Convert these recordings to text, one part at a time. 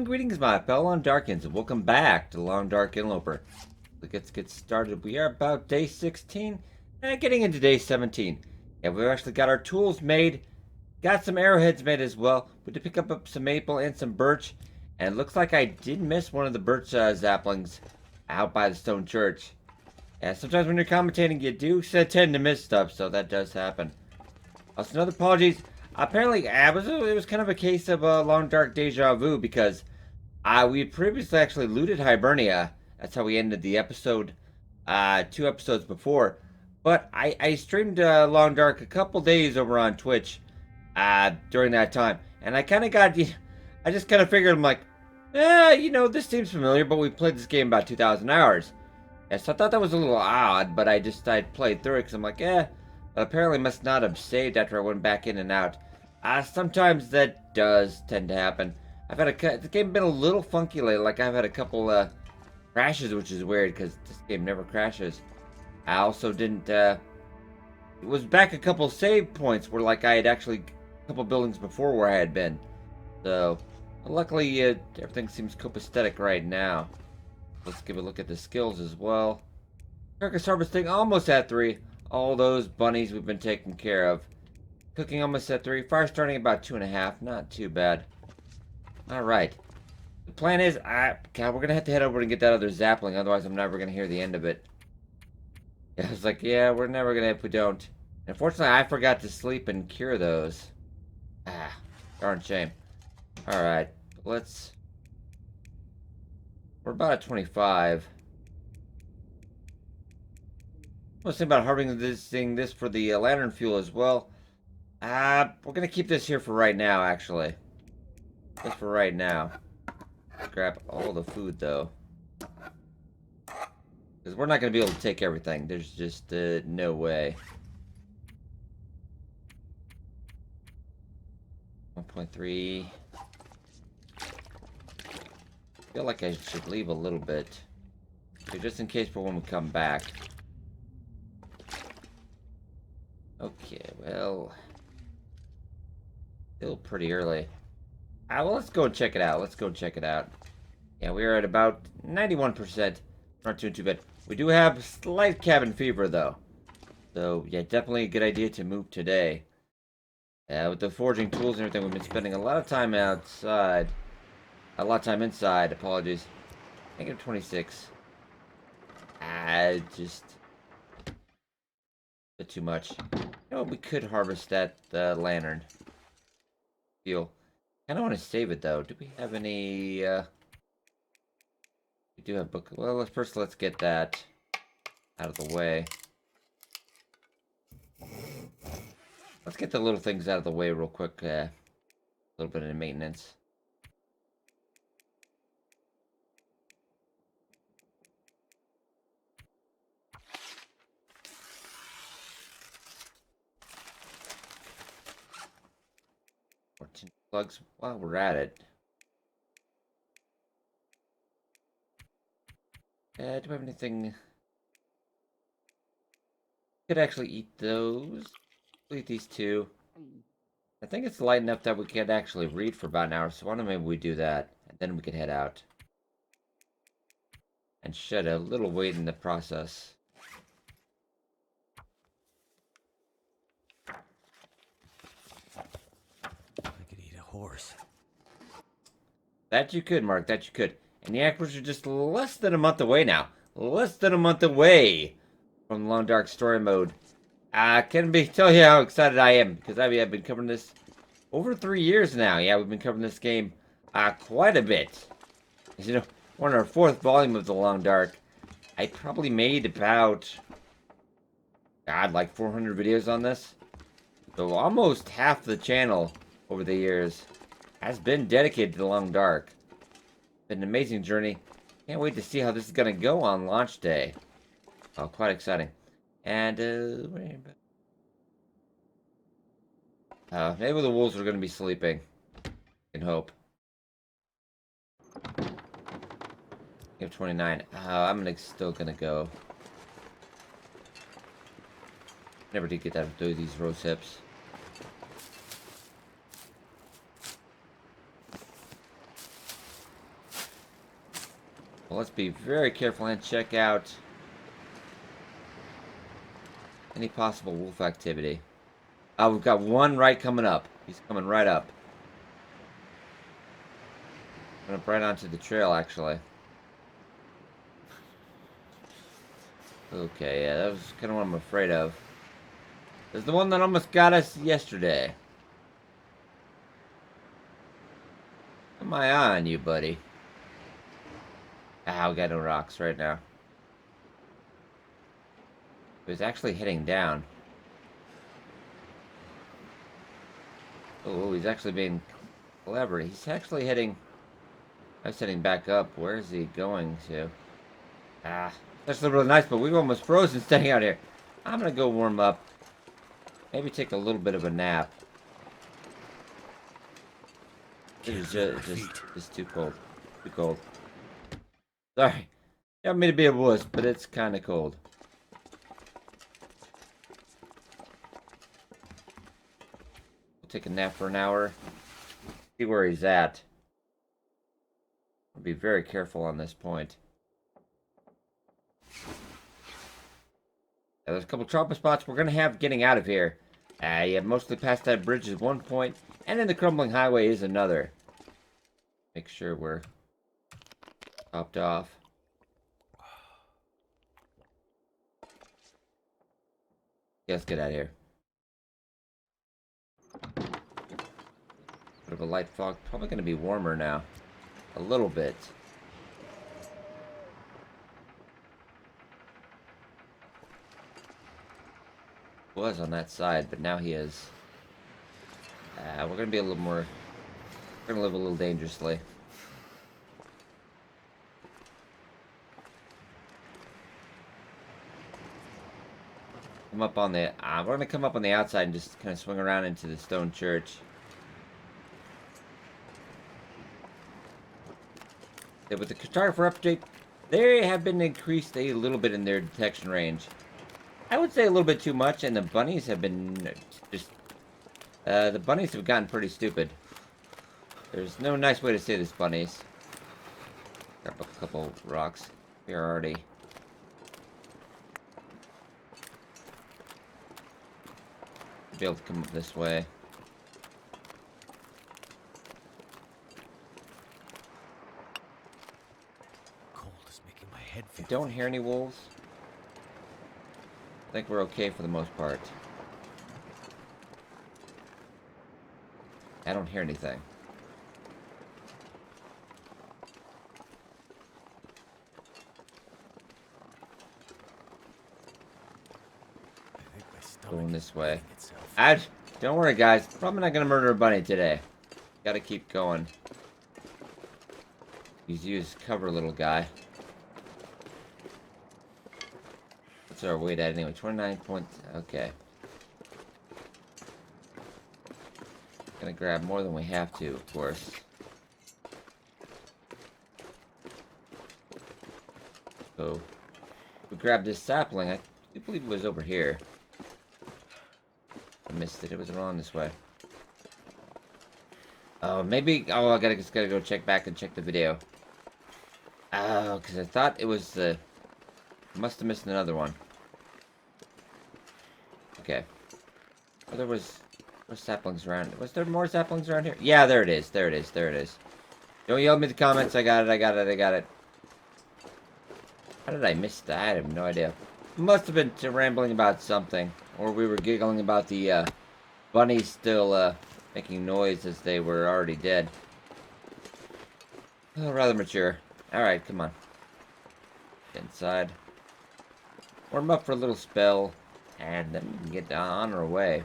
greetings, my fellow Darkins, and welcome back to Long Dark Interloper. Let's get started. We are about day 16, and getting into day 17. And we've actually got our tools made, got some arrowheads made as well. We did pick up some maple and some birch, and it looks like I did miss one of the birch saplings out by the stone church. And sometimes when you're commentating, you do tend to miss stuff, so that does happen. Also, another apologies. Apparently, it was kind of a case of a long dark deja vu because we had previously actually looted Hibernia. That's how we ended the episode 2 episodes before. But I streamed Long Dark a couple days over on Twitch during that time. And I kind of I just kind of figured, I'm like, this seems familiar, but we played this game about 2,000 hours. And so I thought that was a little odd, but I played through it because I'm like, apparently must not have saved after I went back in and out. Sometimes that does tend to happen. The game been a little funky lately. Like I've had a couple crashes, which is weird because this game never crashes. I also didn't. It was back a couple save points where like I had actually a couple buildings before where I had been. So luckily everything seems copacetic right now. Let's give a look at the skills as well. Carcass harvesting almost at 3. All those bunnies we've been taking care of. Cooking almost at 3. Fire starting about 2.5. Not too bad. Alright. The plan is, God, we're going to have to head over and get that other sapling. Otherwise, I'm never going to hear the end of it. I was like, yeah, we're never going to if we don't. Unfortunately, I forgot to sleep and cure those. Darn shame. Alright. We're about at 25. I was thinking about harvesting this for the lantern fuel as well. We're gonna keep this here for right now, actually. Just for right now. Grab all the food, though. Because we're not gonna be able to take everything. There's just no way. 1.3. I feel like I should leave a little bit. Just in case for when we come back. Okay, well... Still pretty early. Well, let's go and check it out. Yeah, we're at about 91%. Not too bad. We do have slight cabin fever, though. So, yeah, definitely a good idea to move today. With the forging tools and everything, we've been spending a lot of time outside. A lot of time inside, apologies. -26. Just... a bit too much. We could harvest that lantern. Fuel. Kinda want to save it though. Do we have any we do have book. Well, let's get that out of the way. Let's get the little things out of the way real quick. A little bit of maintenance. Plugs while we're at it. Do we have anything? Could actually eat those. We'll eat these two. I think it's light enough that we could actually read for about an hour, so why don't maybe we do that, and then we can head out. And shed a little weight in the process. Horse. That you could, Mark. That you could. And the Aquas are just less than a month away now. Less than a month away from Long Dark Story Mode. I can't tell you how excited I am because I've been covering this over 3 years now. Yeah, we've been covering this game quite a bit. As you know, we're on our 4th volume of the Long Dark. I probably made about, God, like 400 videos on this. So almost half the channel over the years has been dedicated to the Long Dark. Been an amazing journey. Can't wait to see how this is going to go on launch day. Oh, quite exciting. And, maybe the wolves are going to be sleeping. I can hope. You have 29. I'm still going to go. Never did get that through these rose hips. let's be very careful and check out any possible wolf activity. Oh, we've got one right coming up. He's coming right up. Went up right onto the trail, actually. Okay, yeah, that was kind of what I'm afraid of. There's the one that almost got us yesterday. Got my eye on you, buddy. Ah, we got no rocks right now. He was actually heading down. Oh, he's actually being clever. He's actually heading... I was heading back up. Where is he going to? Ah, that's really nice, but we've almost frozen staying out here. I'm gonna go warm up. Maybe take a little bit of a nap. It is just too cold. Too cold. Sorry. You want me to be a wuss, but it's kind of cold. We'll take a nap for an hour. See where he's at. I'll be very careful on this point. Yeah, there's a couple chopper spots we're gonna have getting out of here. Yeah, mostly past that bridge is one point, and then the Crumbling Highway is another. Make sure we're topped off. Yeah, let's get out of here. Bit of a light fog. Probably going to be warmer now. A little bit. Was on that side, but now he is. We're going to be a little more... We're going to live a little dangerously. Come up on the... we're going to come up on the outside and just kind of swing around into the stone church. Yeah, with the cartographer update, they have been increased a little bit in their detection range. I would say a little bit too much, and the bunnies have been just... the bunnies have gotten pretty stupid. There's no nice way to say this, bunnies. Grab a couple rocks. Here already. Be able to come up this way. Cold is making my head feel. I don't hear any wolves. I think we're okay for the most part. I don't hear anything. Going this way. Don't worry, guys. Probably not gonna murder a bunny today. Gotta keep going. Use cover, little guy. What's our weight at anyway? 29 points. Okay. Gonna grab more than we have to, of course. So, we grabbed this sapling. I do believe it was over here. I missed it. It was around this way. Oh, maybe... Oh, I just gotta go check back and check the video. Oh, because I thought it was the... Must have missed another one. Okay. Oh, there was saplings around. Was there more saplings around here? Yeah, there it is. There it is. There it is. Don't yell at me in the comments. I got it. I got it. I got it. How did I miss that? I have no idea. Must have been rambling about something. Or we were giggling about the bunnies still making noise as they were already dead. Oh, rather mature. Alright, come on. Get inside. Warm up for a little spell. And then we can get on our way.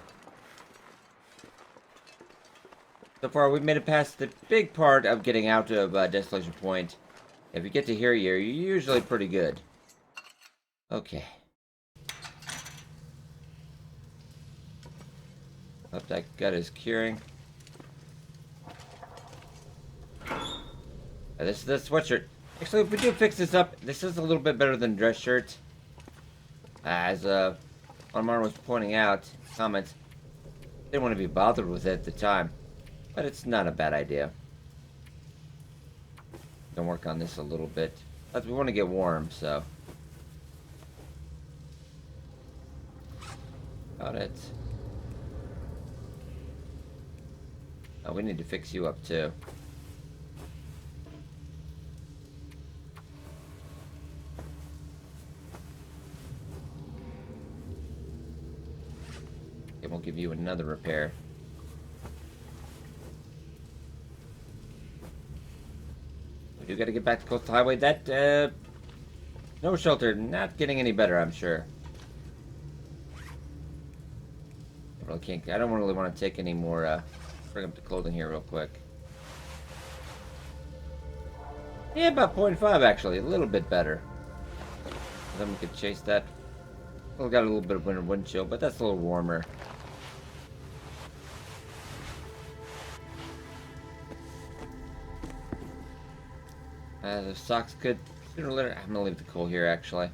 So far, we've made it past the big part of getting out of Desolation Point. If you get to here, you're usually pretty good. Okay. Hope that gut is curing. This is the sweatshirt. Actually, if we do fix this up, this is a little bit better than dress shirt. As Armar was pointing out, comments, didn't want to be bothered with it at the time, but it's not a bad idea. Gonna work on this a little bit. Plus, we want to get warm, so. Got it. Oh, we need to fix you up, too. Okay, we'll give you another repair. We do got to get back to Coastal Highway. That, no shelter, not getting any better, I'm sure. I really can't, I don't really want to take any more, bring up the clothing here real quick. Yeah, about 0.5 actually, a little bit better. Then we could chase that. Well, got a little bit of winter wind chill, but that's a little warmer. The socks could sooner or later. I'm gonna leave the coal here actually.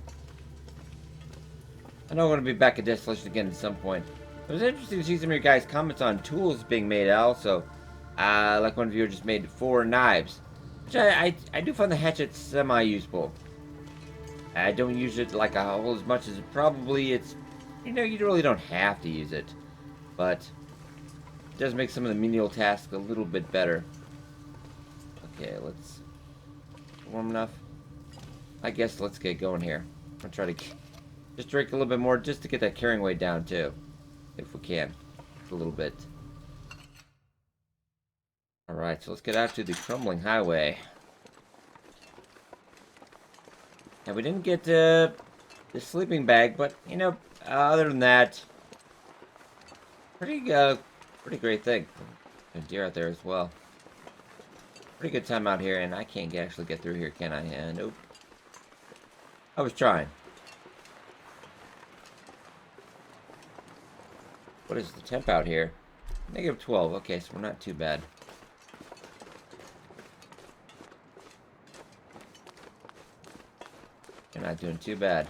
I know I'm gonna be back at Desolation again at some point. It was interesting to see some of your guys' comments on tools being made also. Like one viewer just made 4 knives. Which I do find the hatchet semi-useful. I don't use it like a whole as much as it probably it's, you know, you really don't have to use it. But it does make some of the menial tasks a little bit better. Okay, let's, warm enough? I guess let's get going here. I'll try to just drink a little bit more just to get that carrying weight down too. If we can. A little bit. Alright, so let's get out to the Crumbling Highway. Now we didn't get the sleeping bag, but you know, other than that, pretty great thing. There's deer out there as well. Pretty good time out here, and I can't actually get through here, can I? Nope. I was trying. What is the temp out here? -12. Okay, so we're not too bad. You're not doing too bad.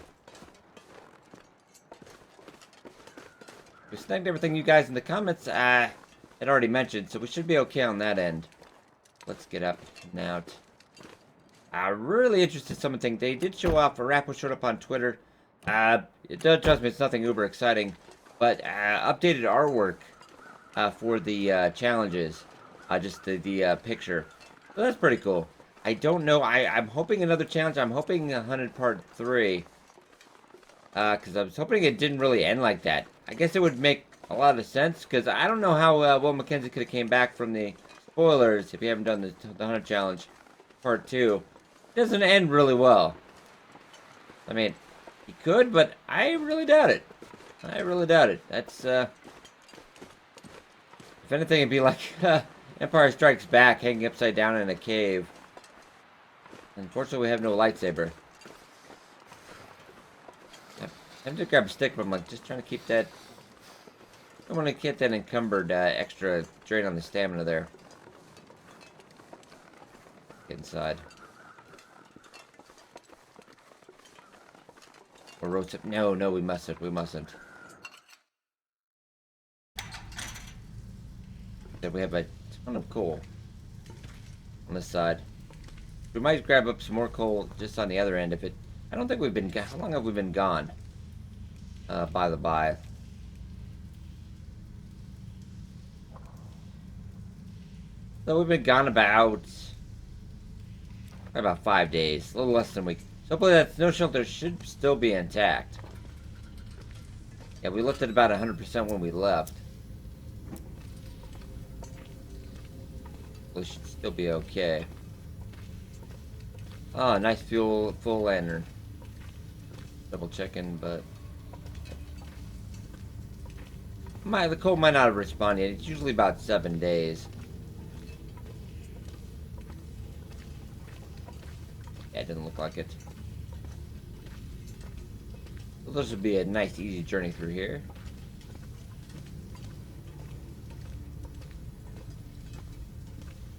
We snagged everything you guys in the comments had already mentioned, so we should be okay on that end. Let's get up and out. Really interested in something. They did show off, a rapper showed up on Twitter. It does, trust me, it's nothing uber exciting, but updated artwork for the challenges. Just the picture. So that's pretty cool. I don't know. I'm hoping another challenge. I'm hoping 100 Part 3. Because I was hoping it didn't really end like that. I guess it would make a lot of sense. Because I don't know how Will Mackenzie could have came back from the spoilers if you haven't done the 100 challenge Part 2. It doesn't end really well. I mean, he could, but I really doubt it. I really doubt it. That's, if anything, it'd be like Empire Strikes Back hanging upside down in a cave. Unfortunately, we have no lightsaber. I'm to grab a stick, but I'm like just trying to keep that. I want to get that encumbered extra drain on the stamina there. Get inside. Or roast it. No, we mustn't. We mustn't. Then we have a ton of coal on this side. We might grab up some more coal just on the other end if it. I don't think we've been. How long have we been gone? By the by. So we've been gone about 5 days, a little less than a week. So hopefully that snow shelter should still be intact. Yeah, we left at about 100% when we left. We should still be okay. Oh, nice full lantern. Double checking, but the coal might not have responded yet. It's usually about 7 days. Yeah, it didn't look like it. Well, this would be a nice, easy journey through here.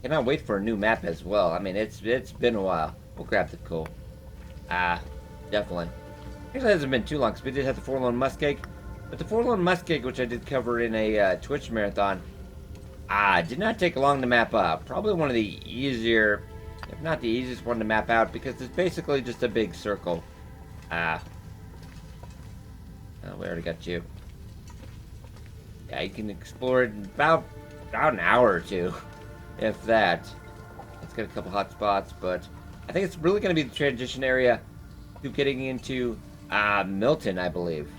Cannot wait for a new map as well. I mean, it's been a while. We'll grab the coal. Definitely. Actually, it hasn't been too long because we did have the Forlorn Muskeg. But the Forlorn Muskeg, which I did cover in a Twitch marathon, did not take long to map up. Probably one of the easier If not the easiest one to map out, because it's basically just a big circle. Ah. Oh, we already got you. Yeah, you can explore it in about an hour or two, if that. Let's get a couple hot spots, but I think it's really going to be the transition area to getting into Milton, I believe.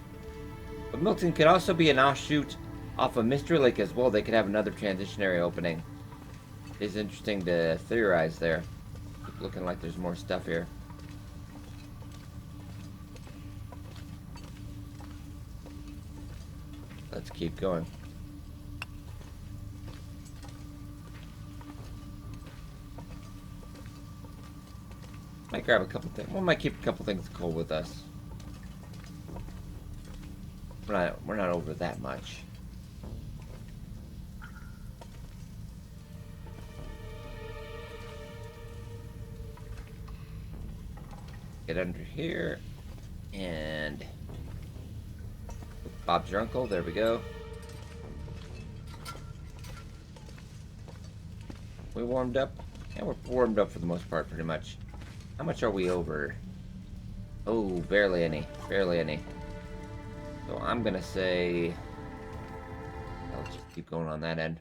But Milton could also be an offshoot off of Mystery Lake as well. They could have another transition area opening. It's interesting to theorize there. Keep looking like there's more stuff here. Let's keep going. Might grab a couple things. We might keep a couple things cool with us. We're not over that much. Get under here and Bob's your uncle. There we go. We warmed up. Yeah, we're warmed up for the most part, pretty much. How much are we over? Oh, barely any. Barely any. So I'm gonna say... I'll just keep going on that end.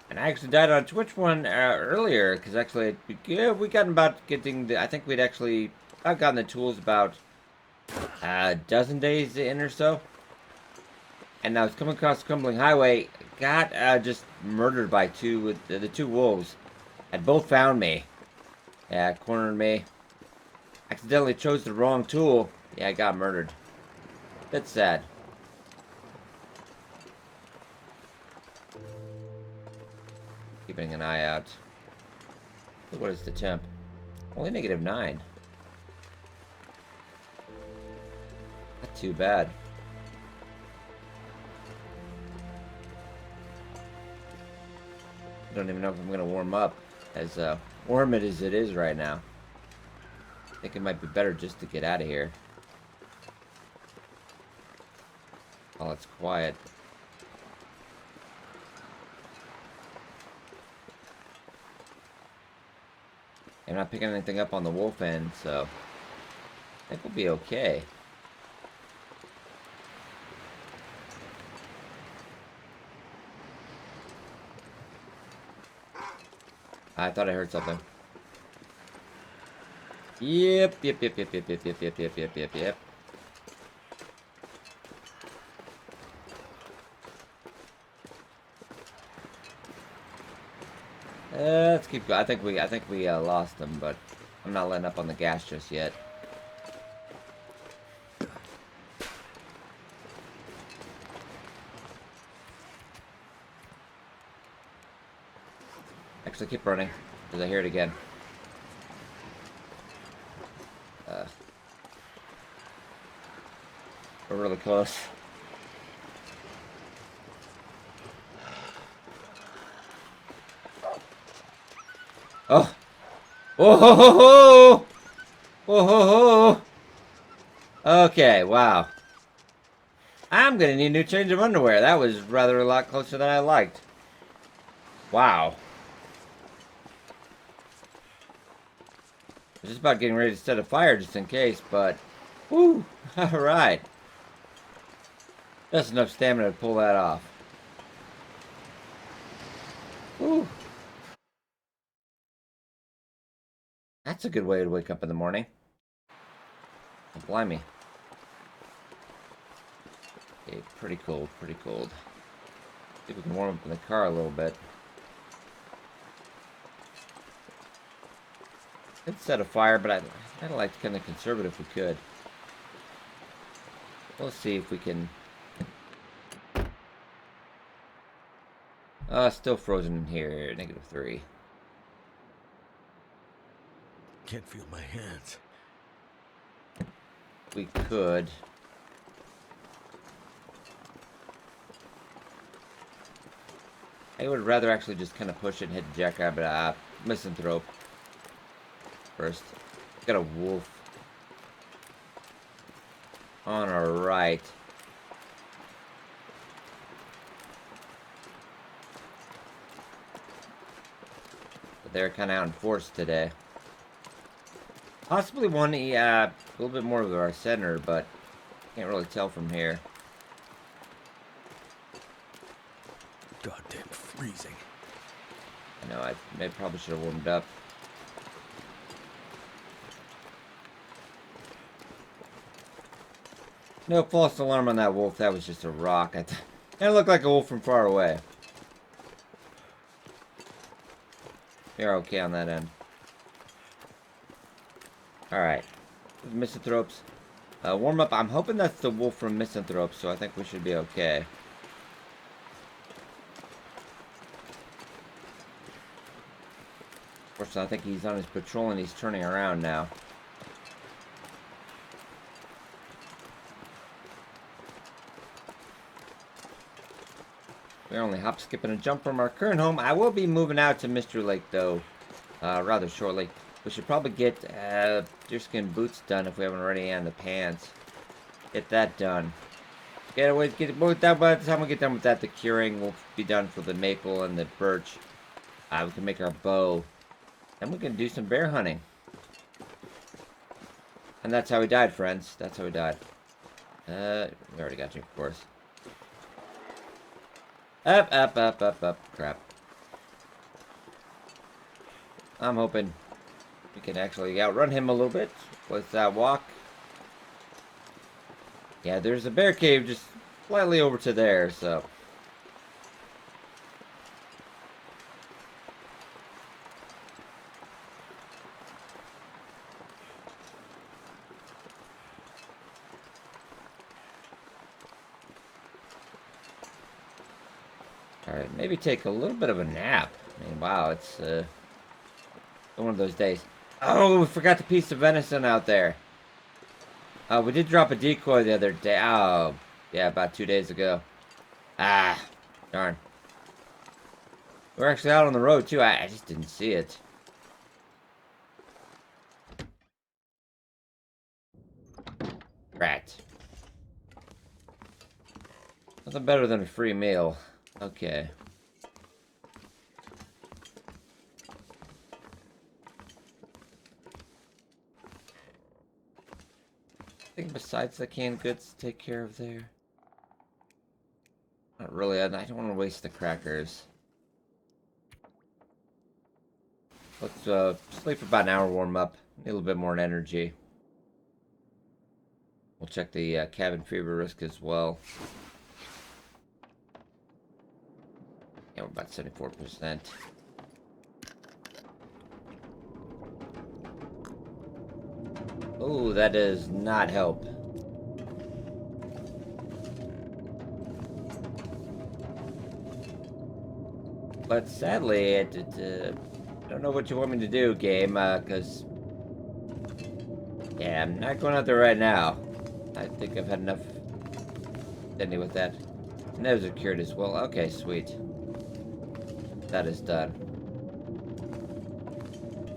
And I actually died on Twitch one earlier, because actually, yeah, we got about getting the... I think we'd actually... I've gotten the tools about a dozen days in or so. And I was coming across the Crumbling Highway, got just murdered by the two wolves. Had both found me. Yeah, cornered me. Accidentally chose the wrong tool. Yeah, I got murdered. Bit sad. Keeping an eye out. What is the temp? Only -9. Not too bad. I don't even know if I'm going to warm up. As warm as it is right now. I think it might be better just to get out of here. While it's quiet. I'm not picking anything up on the wolf end, so I think we'll be okay. I thought I heard something. Yep. Let's keep going. I think we lost them, but I'm not letting up on the gas just yet. Actually, keep running, because I hear it again. We're really close. Oh! Oh ho ho ho! Oh ho ho! Okay, wow. I'm gonna need a new change of underwear. That was rather a lot closer than I liked. Wow. I was just about getting ready to set a fire just in case, but... Woo! Alright. Just enough stamina to pull that off. Woo! That's a good way to wake up in the morning. Oh, blimey. Okay, pretty cold, pretty cold. See if we can warm up in the car a little bit. Could set a fire, but I'd like to kind of conservative if we could. We'll see if we can... still frozen in here. -3. Can't feel my hands. We could. I would rather actually just kind of push it and hit the jackrabbit. Misanthrope. First. Got a wolf. On our right. They're kind of out in force today. Possibly one, a little bit more of our center, but can't really tell from here. Goddamn freezing. No, I probably should have warmed up. No false alarm on that wolf. That was just a rock. It looked like a wolf from far away. You're okay on that end. Alright. Misanthropes. Warm up. I'm hoping that's the wolf from Misanthropes, so I think we should be okay. Of course, I think he's on his patrol and he's turning around now. We're only hop, skip, and a jump from our current home. I will be moving out to Mystery Lake, though, rather shortly. We should probably get deerskin boots done if we haven't already, and the pants. Get that done. Get away, get it done. By the time we get done with that, the curing will be done for the maple and the birch. We can make our bow. Then we can do some bear hunting. And that's how we died, friends. That's how we died. We already got you, of course. Up. Crap. I'm hoping we can actually outrun him a little bit with that walk. Yeah, there's a bear cave just slightly over to there, so. Alright, maybe take a little bit of a nap. I mean, wow, it's one of those days. Oh, we forgot the piece of venison out there. We did drop a decoy the other day. Oh, yeah, about 2 days ago. Ah, darn. We're actually out on the road, too. I just didn't see it. Rat. Nothing better than a free meal. Okay. I think besides the canned goods to take care of there. Not really. I don't want to waste the crackers. Let's sleep for about an hour, warm up. Need a little bit more energy. We'll check the cabin fever risk as well. Yeah, we're about 74%. Oh, that does not help. But sadly, I don't know what you want me to do, game, because... Yeah, I'm not going out there right now. I think I've had enough dealing with that. Nose are cured as well. Okay, sweet. That is done.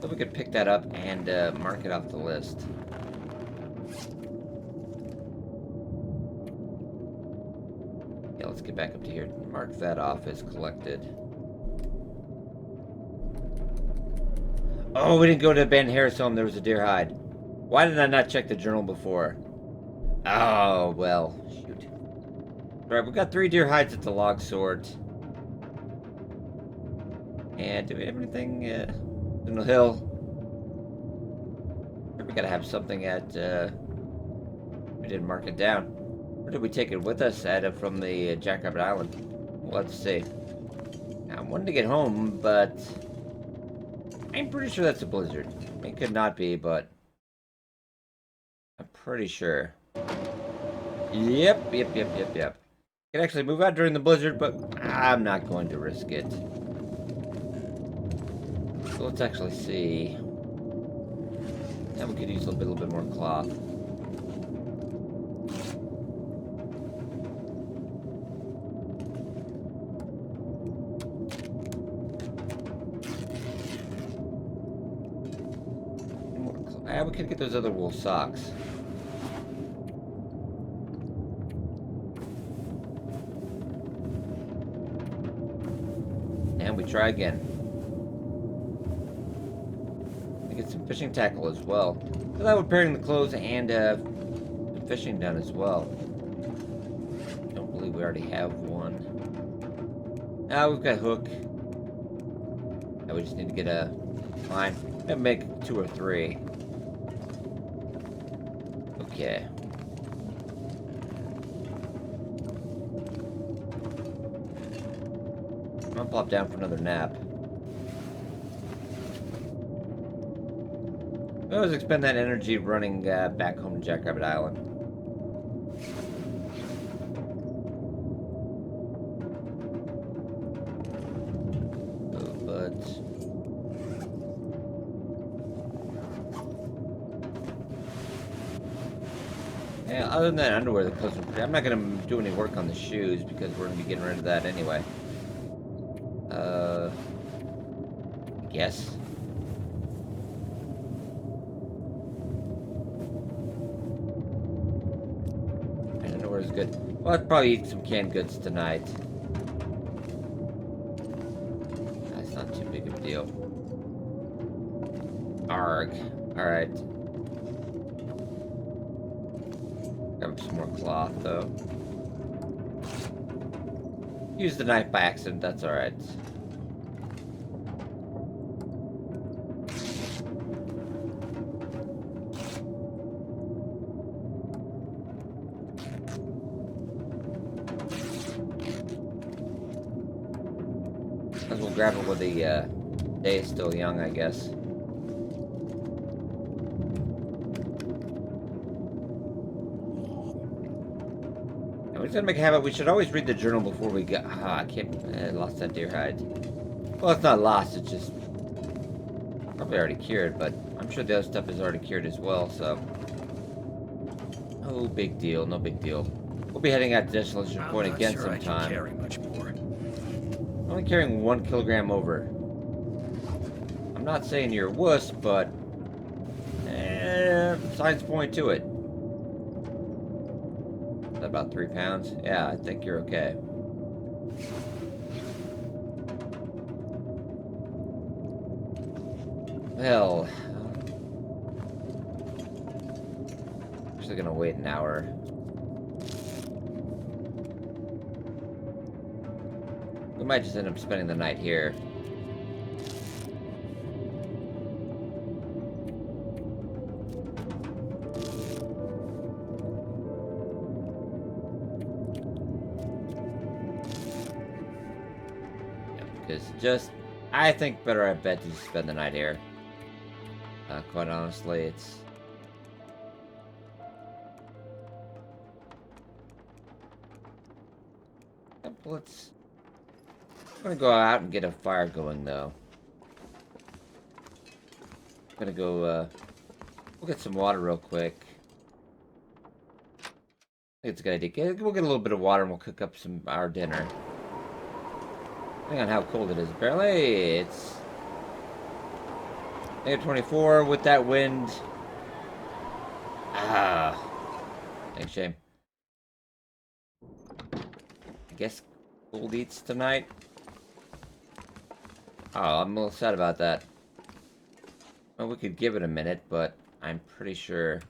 So we could pick that up and mark it off the list. Yeah, let's get back up to here. Mark that off as collected. Oh, we didn't go to Ben Harris home. There was a deer hide. Why did I not check the journal before? Oh, well, shoot. Alright, we've got 3 deer hides at the log sort. And do we have anything in the hill? We gotta have something at we didn't mark it down. Or did we take it with us from the Jackrabbit Island? Well, let's see. Now, I wanted to get home, but I'm pretty sure that's a blizzard. It could not be, but I'm pretty sure. Yep. Can actually move out during the blizzard, but I'm not going to risk it. So let's actually see. Now we could use a little bit more cloth. We could get those other wool socks. And we try again. get some fishing tackle as well. So that would pairing the clothes and the fishing done as well. Don't believe we already have one. Now we've got hook. Now we just need to get a line and make 2 or 3. Okay. I'm gonna plop down for another nap. I always expend that energy running back home to Jackrabbit Island. But yeah, other than that underwear, the clothes are pretty. I'm not gonna do any work on the shoes because we're gonna be getting rid of that anyway. I guess. Underwear is good. Well, I'll probably eat some canned goods tonight. That's not too big of a deal. Arg. Alright. Grab some more cloth, though. Use the knife by accident, that's alright. Might as well grab it while the day is still young, I guess. And we're just gonna make a habit. We should always read the journal before we go. Ah, I can't. I lost that deer hide. Well, it's not lost. It's just probably already cured, but I'm sure the other stuff is already cured as well. So, no big deal. No big deal. We'll be heading out to Desolation Point again sometime. I can carry much more. Only carrying 1 kilogram over. I'm not saying you're a wuss, but signs point to it. Is that about 3 pounds? Yeah, I think you're okay. Well, actually gonna wait an hour. We might just end up spending the night here. Yeah, because I think better I bet to just spend the night here. Quite honestly, it's... Yep, I'm gonna go out and get a fire going, though. I'm gonna go, we'll get some water real quick. I think it's a good idea. We'll get a little bit of water and we'll cook up our dinner. Depending on how cold it is. Apparently, it's -24 with that wind. Ah. Thanks, shame. I guess cold eats tonight. Oh, I'm a little sad about that. Well, we could give it a minute, but I'm pretty sure...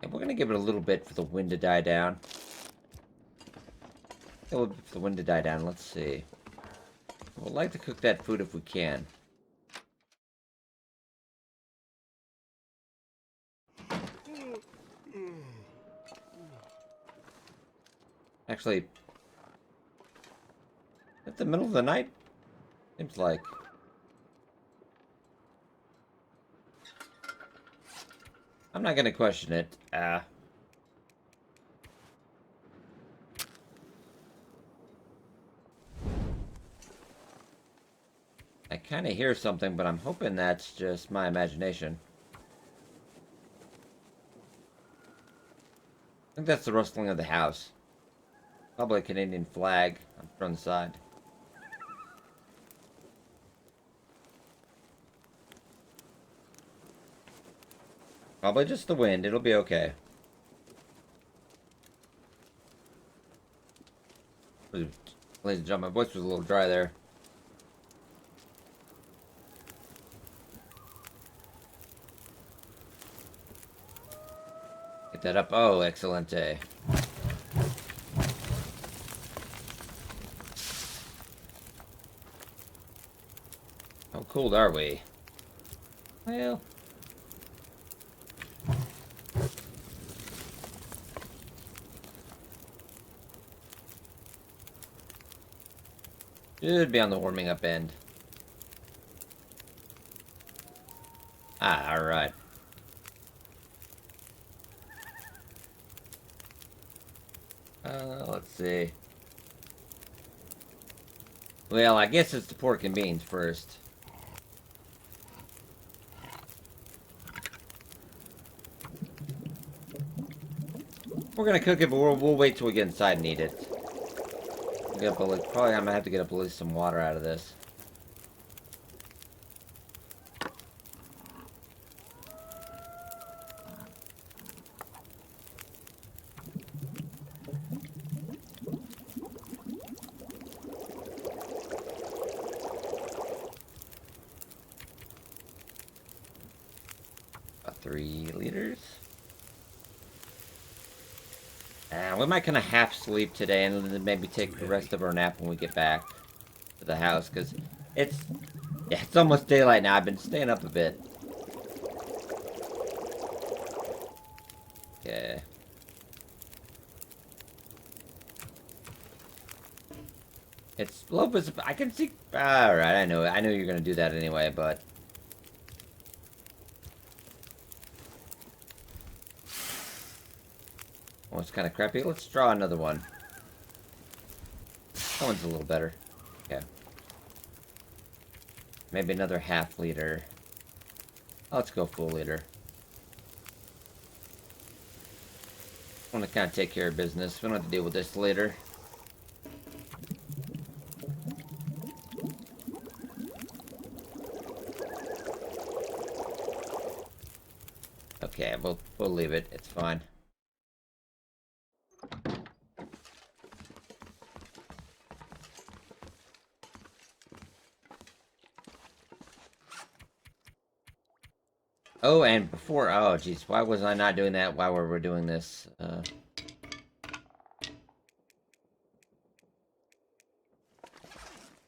And we're gonna give it a little bit for the wind to die down. A little bit for the wind to die down. Let's see. We'd like to cook that food if we can. Actually, at the middle of the night? Seems like. I'm not gonna question it. I kind of hear something, but I'm hoping that's just my imagination. I think that's the rustling of the house. Probably a Canadian flag on the front side. Probably just the wind. It'll be okay. Ladies and gentlemen, my voice was a little dry there. Get that up. Oh, excellent. How cold are we? Well, should be on the warming up end. Ah, alright. Let's see. Well, I guess it's the pork and beans first. We're gonna cook it, but we'll wait till we get inside and eat it. Probably I'm gonna have to get up at least some water out of this. About 3 liters. We might kind of half sleep today and then maybe take the rest of our nap when we get back to the house, because it's almost daylight now. I've been staying up a bit. Okay. It's low, but I can see. All right, I know you're gonna do that anyway, but. Oh, it's kind of crappy. Let's draw another one. That one's a little better. Okay. Maybe another half liter. Oh, let's go full liter. I want to kind of take care of business. We don't have to deal with this later. Okay, we'll leave it. It's fine. Oh, and before, oh jeez, why was I not doing that while we were doing this?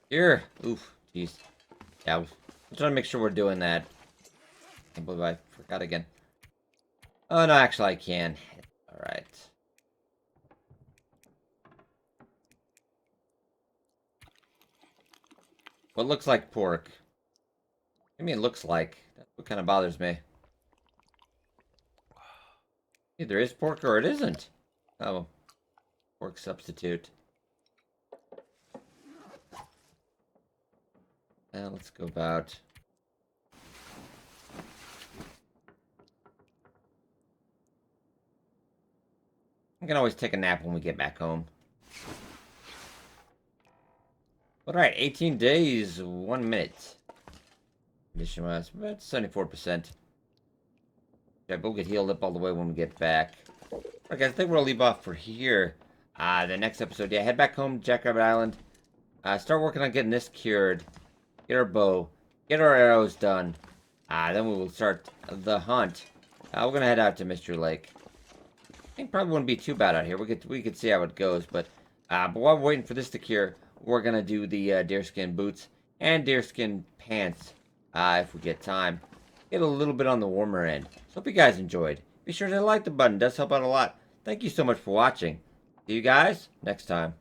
Here, oof, jeez. Yeah, I'm trying to make sure we're doing that. I can't believe I forgot again. Oh no, actually I can. All right. What looks like pork? I mean, it looks like. That's what kind of bothers me. Either is pork or it isn't. Oh, pork substitute. Now let's go about. I can always take a nap when we get back home. Alright, 18 days, 1 minute. Condition wise, about 74%. Yeah, we'll get healed up all the way when we get back. Alright guys, I think we'll leave off for here. The next episode, yeah, head back home to Jackrabbit Island. Start working on getting this cured. Get our bow. Get our arrows done. Then we will start the hunt. We're gonna head out to Mystery Lake. I think probably wouldn't be too bad out here. We could see how it goes, but while we're waiting for this to cure, we're gonna do the deerskin boots and deerskin pants if we get time. Get a little bit on the warmer end. So hope you guys enjoyed. Be sure to like the button; it does help out a lot. Thank you so much for watching. See you guys next time.